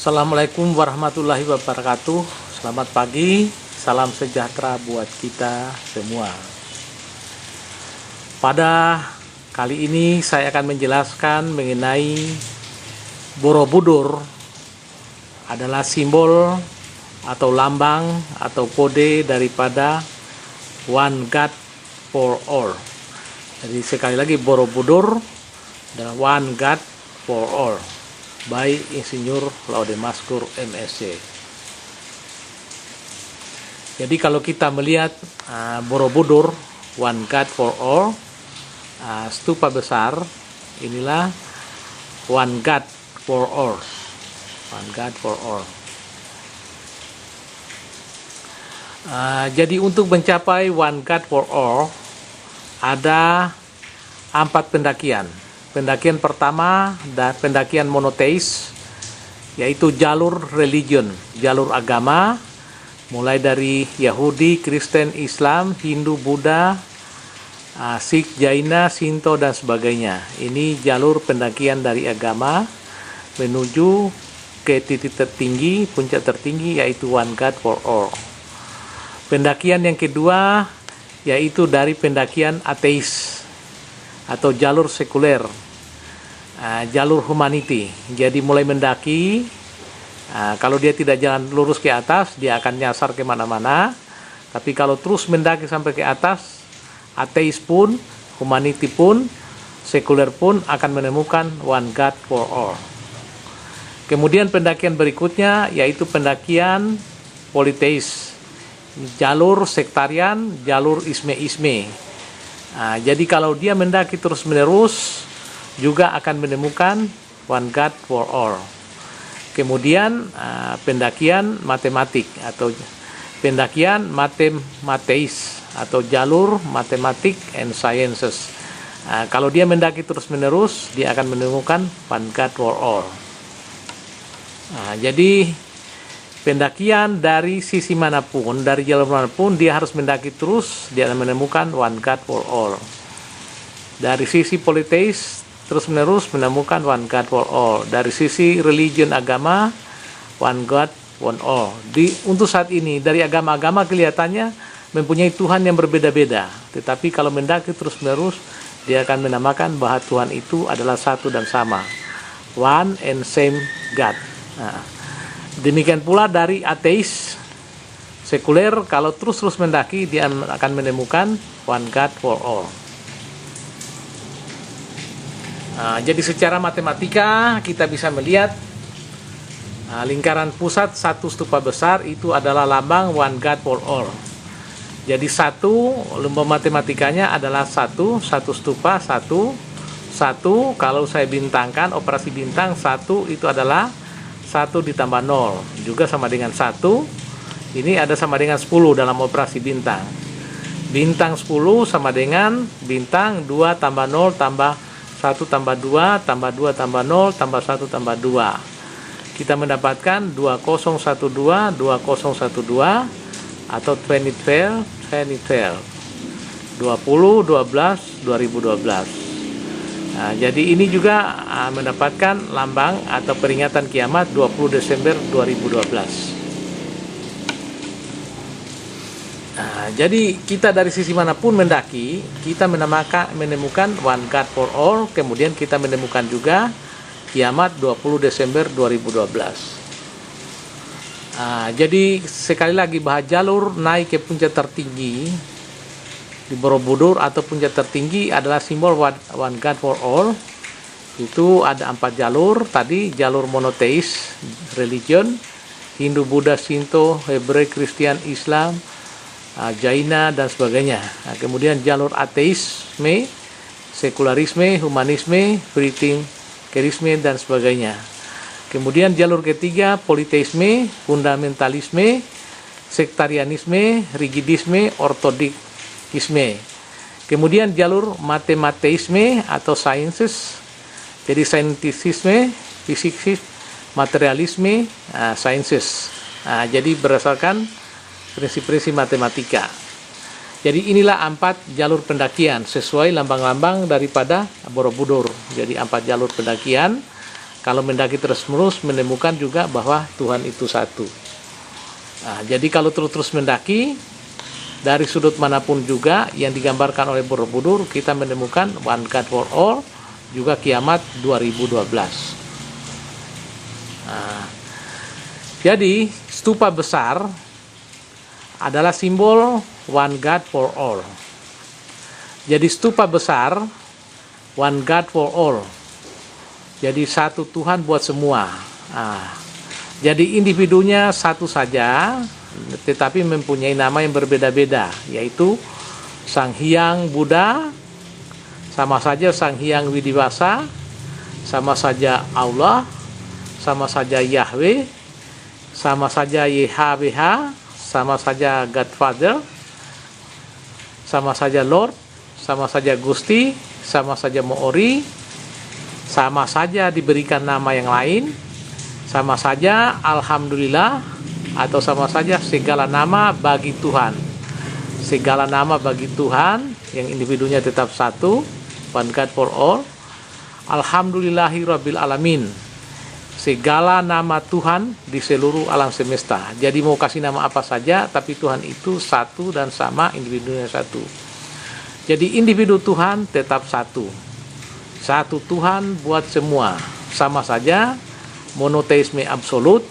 Assalamualaikum warahmatullahi wabarakatuh. Selamat pagi, salam sejahtera buat kita semua. Pada kali ini saya akan menjelaskan mengenai Borobudur adalah simbol atau lambang atau kode daripada One God for All. Jadi sekali lagi, Borobudur adalah One God for All by Insinyur Laude Maskur MSc. Jadi kalau kita melihat Borobudur One God for All, stupa besar inilah One God for All. One God for All. Jadi untuk mencapai One God for All ada 4 pendakian. Pendakian pertama dan pendakian monoteis, yaitu jalur religion, jalur agama, mulai dari Yahudi, Kristen, Islam, Hindu, Buddha, Sikh, Jaina, Shinto, dan sebagainya. Ini jalur pendakian dari agama menuju ke titik tertinggi, puncak tertinggi, yaitu One God for All. Pendakian yang kedua yaitu dari pendakian ateis atau jalur sekuler, jalur humanity. Jadi mulai mendaki, kalau dia tidak jalan lurus ke atas, dia akan nyasar kemana-mana. Tapi kalau terus mendaki sampai ke atas, ateis pun, humanity pun, sekuler pun akan menemukan One God for All. Kemudian pendakian berikutnya yaitu pendakian politeis, jalur sektarian, jalur isme-isme. Jadi kalau dia mendaki terus-menerus juga akan menemukan One God for All. Kemudian pendakian matematik atau pendakian matematis atau jalur matematik and sciences. Kalau dia mendaki terus-menerus, dia akan menemukan One God for All. Jadi pendakian dari sisi manapun, dari jalur manapun, dia harus mendaki terus, dia akan menemukan One God for All. Dari sisi politeis, terus menerus menemukan One God for All. Dari sisi religion agama, One God for All. Untuk saat ini, dari agama-agama kelihatannya mempunyai Tuhan yang berbeda-beda. Tetapi kalau mendaki terus menerus, dia akan menamakan bahwa Tuhan itu adalah satu dan sama. One and same God. Demikian pula dari ateis sekuler, kalau terus-terus mendaki, dia akan menemukan One God for All. Jadi secara matematika kita bisa melihat lingkaran pusat satu stupa besar itu adalah lambang One God for All. Jadi satu, lambang matematikanya adalah satu stupa, satu. Kalau saya bintangkan, operasi bintang, satu itu adalah 1 ditambah 0 juga sama dengan 1. Ini ada sama dengan 10 dalam operasi bintang. Bintang 10 sama dengan bintang 2 tambah 0 tambah 1 tambah 2 tambah 2 tambah 0 tambah 1 tambah 2. Kita mendapatkan 2012 atau 2012 2012. Jadi ini juga mendapatkan lambang atau peringatan kiamat 20 Desember 2012. Jadi kita dari sisi manapun mendaki, kita menemukan One God for All, kemudian kita menemukan juga kiamat 20 Desember 2012. Jadi sekali lagi, bahwa jalur naik ke puncak tertinggi di Borobudur atau puncak tertinggi adalah simbol One God for All. Itu ada 4 jalur tadi: jalur monoteis, religion, Hindu, Buddha, Shinto, Hebrei, Kristen, Islam, Jaina, dan sebagainya. Kemudian jalur ateisme, sekularisme, humanisme, free thinkerisme, dan sebagainya. Kemudian jalur ketiga politeisme, fundamentalisme, sektarianisme, rigidisme, ortodokisme. Kemudian jalur matematisme atau sciences, jadi saintisisme, fisikis, materialisme, sciences. Jadi berdasarkan prinsip-prinsip matematika. Jadi inilah 4 jalur pendakian sesuai lambang-lambang daripada Borobudur. Jadi 4 jalur pendakian. kalau mendaki terus-menerus menemukan juga bahwa Tuhan itu satu. Nah, jadi kalau terus-terus mendaki dari sudut manapun juga yang digambarkan oleh Borobudur, kita menemukan One God for All, juga kiamat 2012. Nah, jadi stupa besar adalah simbol One God for All. Jadi stupa besar One God for All. Jadi satu Tuhan buat semua. Nah, jadi individunya satu saja, tetapi mempunyai nama yang berbeda-beda, yaitu Sang Hyang Buddha, sama saja Sang Hyang Widiwasa, sama saja Allah, sama saja Yahweh, sama saja YHWH, sama saja Godfather, sama saja Lord, sama saja Gusti, sama saja Moori, sama saja diberikan nama yang lain, sama saja Alhamdulillah, atau sama saja segala nama bagi Tuhan. Segala nama bagi Tuhan yang individunya tetap satu, One God for All. Alhamdulillahirabbil alamin, segala nama Tuhan di seluruh alam semesta. Jadi mau kasih nama apa saja, tapi Tuhan itu satu dan sama, individunya satu. Jadi individu Tuhan tetap satu. Satu Tuhan buat semua. Sama saja monoteisme absolut,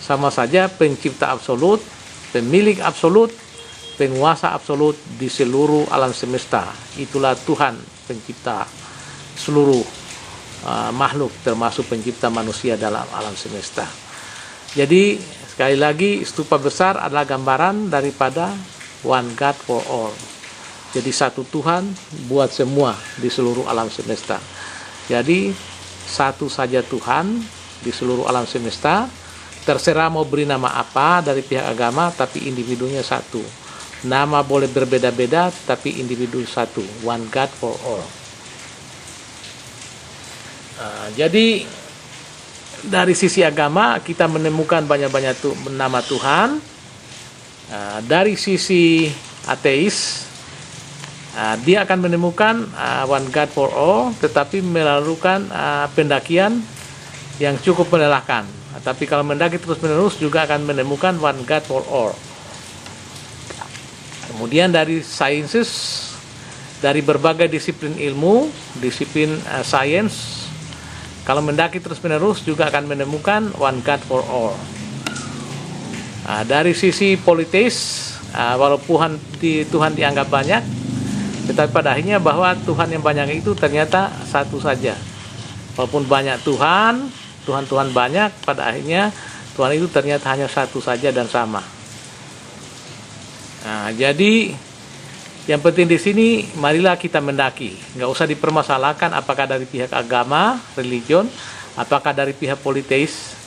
sama saja pencipta absolut, pemilik absolut, penguasa absolut di seluruh alam semesta. Itulah Tuhan pencipta seluruh makhluk, termasuk pencipta manusia dalam alam semesta. Jadi sekali lagi, stupa besar adalah gambaran daripada One God for All. Jadi satu Tuhan buat semua di seluruh alam semesta. Jadi satu saja Tuhan di seluruh alam semesta. Terserah mau beri nama apa dari pihak agama, tapi individunya satu. Nama boleh berbeda-beda, tapi individu satu. One God for all. Jadi dari sisi agama kita menemukan banyak-banyak nama Tuhan. Dari sisi ateis, dia akan menemukan One God for All, tetapi melakukan pendakian yang cukup melelahkan. Tapi kalau mendaki terus-menerus juga akan menemukan One God for All. Kemudian dari sciences, dari berbagai disiplin ilmu, disiplin sains, kalau mendaki terus-menerus juga akan menemukan One God for All. Dari sisi politis, walaupun Tuhan dianggap banyak, tetapi pada akhirnya bahwa Tuhan yang banyak itu ternyata satu saja. Walaupun banyak Tuhan banyak, pada akhirnya Tuhan itu ternyata hanya satu saja dan sama. Jadi yang penting di sini, marilah kita mendaki. Nggak usah dipermasalahkan apakah dari pihak agama, religion, apakah dari pihak politeis,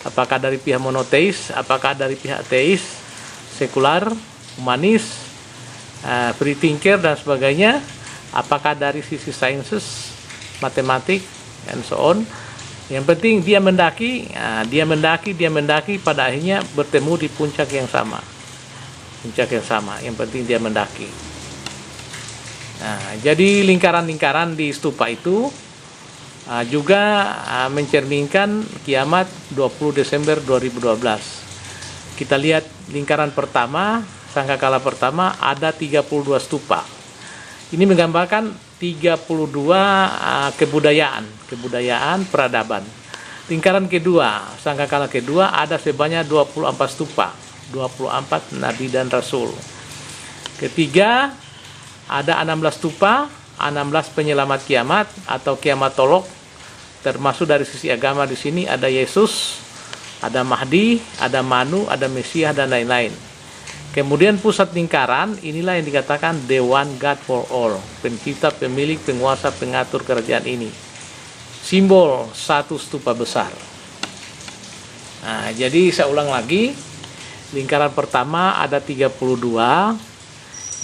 apakah dari pihak monoteis, apakah dari pihak teis, sekular, humanis, free thinker dan sebagainya, apakah dari sisi sciences, matematik, and so on. Yang penting dia mendaki, pada akhirnya bertemu di puncak yang sama. Yang penting dia mendaki. Jadi lingkaran-lingkaran di stupa itu juga mencerminkan kiamat 20 Desember 2012. Kita lihat lingkaran pertama, sangkakala pertama, ada 32 stupa. Ini menggambarkan 32 kebudayaan peradaban. Lingkaran kedua, sangkakala kedua, ada sebanyak 24 stupa, 24 nabi dan rasul. Ketiga, ada 16 stupa, 16 penyelamat kiamat atau kiamatolog, termasuk dari sisi agama di sini ada Yesus, ada Mahdi, ada Manu, ada Mesias dan lain-lain. Kemudian pusat lingkaran, inilah yang dikatakan The One God for All, pencipta, pemilik, penguasa, pengatur kerajaan ini. Simbol satu stupa besar. Jadi saya ulang lagi, lingkaran pertama ada 32.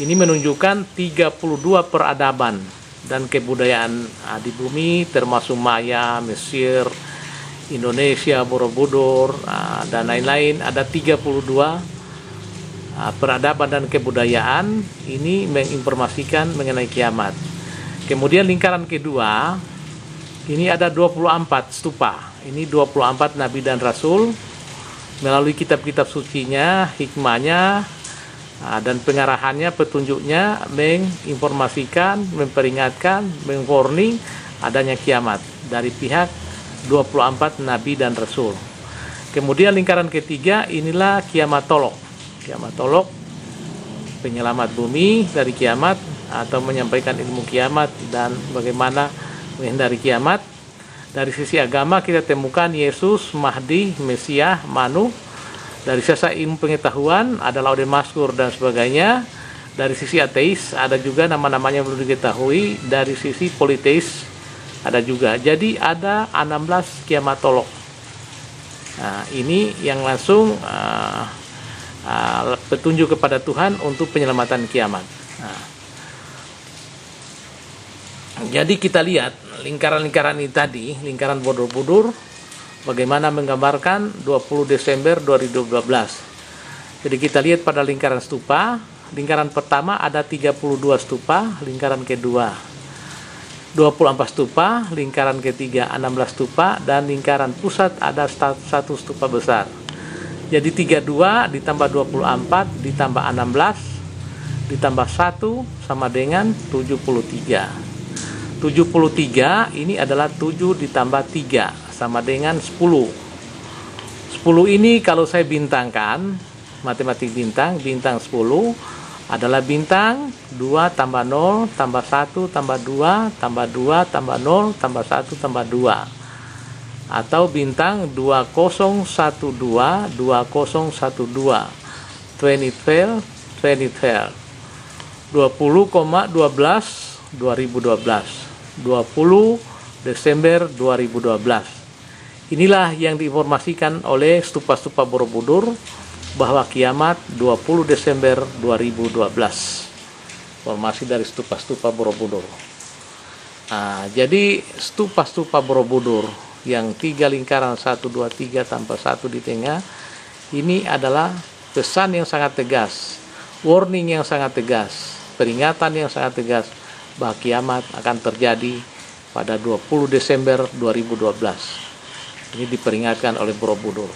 Ini menunjukkan 32 peradaban dan kebudayaan di bumi, termasuk Maya, Mesir, Indonesia, Borobudur, dan lain-lain. Ada 32 peradaban dan kebudayaan. Ini menginformasikan mengenai kiamat. Kemudian lingkaran kedua, Ini ada 24 stupa. Ini 24 nabi dan rasul melalui kitab-kitab sucinya, hikmahnya, dan pengarahannya, petunjuknya menginformasikan, memperingatkan, mengwarning adanya kiamat dari pihak 24 nabi dan rasul. Kemudian lingkaran ketiga inilah kiamatolog. Kiamatolog, penyelamat bumi dari kiamat atau menyampaikan ilmu kiamat dan bagaimana menghindari kiamat. Dari sisi agama kita temukan Yesus, Mahdi, Mesias, Manu. Dari sisi ilmu pengetahuan ada Laude Mazkur dan sebagainya. Dari sisi ateis ada juga nama-namanya belum diketahui. Dari sisi politeis ada juga. Jadi ada 16 kiamatolog. Nah, ini yang langsung petunjuk kepada Tuhan untuk penyelamatan kiamat. Nah, jadi kita lihat lingkaran-lingkaran ini tadi, lingkaran budur-budur, bagaimana menggambarkan 20 Desember 2012. Jadi kita lihat pada lingkaran stupa, lingkaran pertama ada 32 stupa, lingkaran kedua 24 stupa, lingkaran ketiga 16 stupa, dan lingkaran pusat ada 1 stupa besar. Jadi 32 ditambah 24 ditambah 16 ditambah 1 sama dengan 73. 73 ini adalah 7 ditambah 3 sama dengan 10. 10 ini kalau saya bintangkan, matematik bintang 10 adalah bintang 2 tambah 0 tambah 1 tambah 2 tambah 2 tambah 0 tambah 1 tambah 2. Atau bintang 2012 2012 2012 20,12 2012 20 Desember 2012. Inilah yang diinformasikan oleh stupa-stupa Borobudur bahwa kiamat 20 Desember 2012. Informasi dari stupa-stupa Borobudur. Nah, jadi stupa-stupa Borobudur yang 3 lingkaran 1, 2, 3 tanpa 1 di tengah, ini adalah pesan yang sangat tegas, warning yang sangat tegas, peringatan yang sangat tegas bahwa kiamat akan terjadi pada 20 Desember 2012. Ini diperingatkan oleh Borobudur.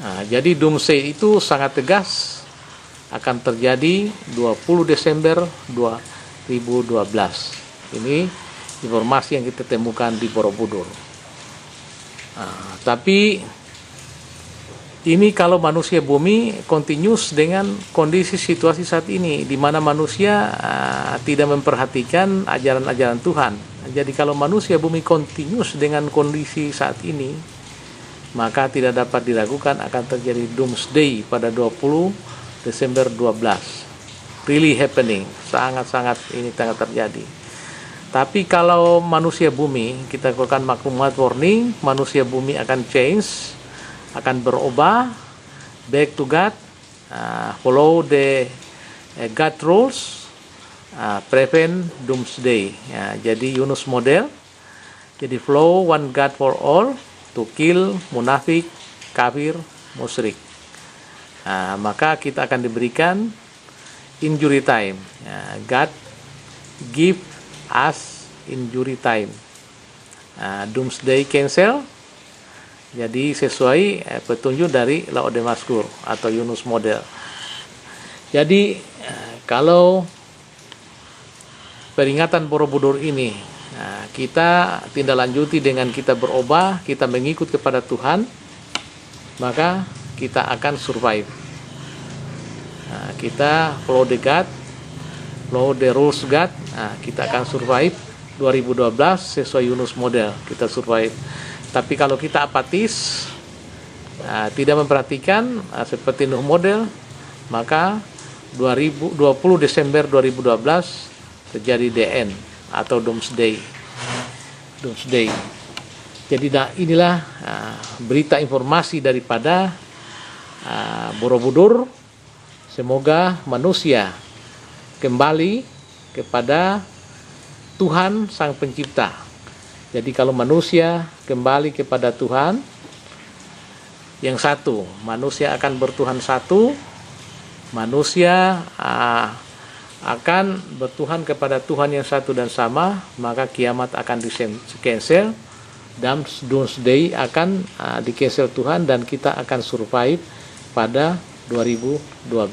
Nah, jadi doomsday itu sangat tegas akan terjadi 20 Desember 2012. Ini informasi yang kita temukan di Borobudur. Nah, tapi ini kalau manusia bumi continuous dengan kondisi situasi saat ini, di mana manusia tidak memperhatikan ajaran-ajaran Tuhan. Jadi kalau manusia bumi continuous dengan kondisi saat ini, maka tidak dapat diragukan akan terjadi doomsday pada 20 Desember 12. Really happening, sangat-sangat ini sangat terjadi. Tapi kalau manusia bumi, kita lakukan maklumat warning, manusia bumi akan change, akan berubah, back to God, follow the God rules, prevent doomsday. Ya, jadi Yunus model, jadi flow one God for all, to kill munafik, kafir, musyrik. Maka kita akan diberikan injury time. Ya, God give us injury time. Doomsday cancel. Jadi sesuai petunjuk dari Laude Mazkur atau Yunus model. Jadi kalau peringatan Borobudur ini kita tindak lanjuti dengan kita berubah, kita mengikut kepada Tuhan, maka kita akan survive. Kita follow the God, follow the rules God, kita akan survive 2012 sesuai Yunus model, kita survive. Tapi kalau kita apatis, tidak memperhatikan seperti Nuh model, maka 20 Desember 2012 terjadi DN atau doomsday. Jadi inilah berita informasi daripada Borobudur. Semoga manusia kembali kepada Tuhan Sang Pencipta. Jadi kalau manusia kembali kepada Tuhan yang satu, manusia akan bertuhan satu, manusia akan bertuhan kepada Tuhan yang satu dan sama, maka kiamat akan di-cancel, dan doomsday akan di-cancel Tuhan, dan kita akan survive pada 2012.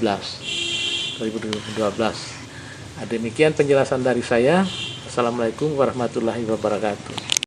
Demikian penjelasan dari saya. Assalamualaikum warahmatullahi wabarakatuh.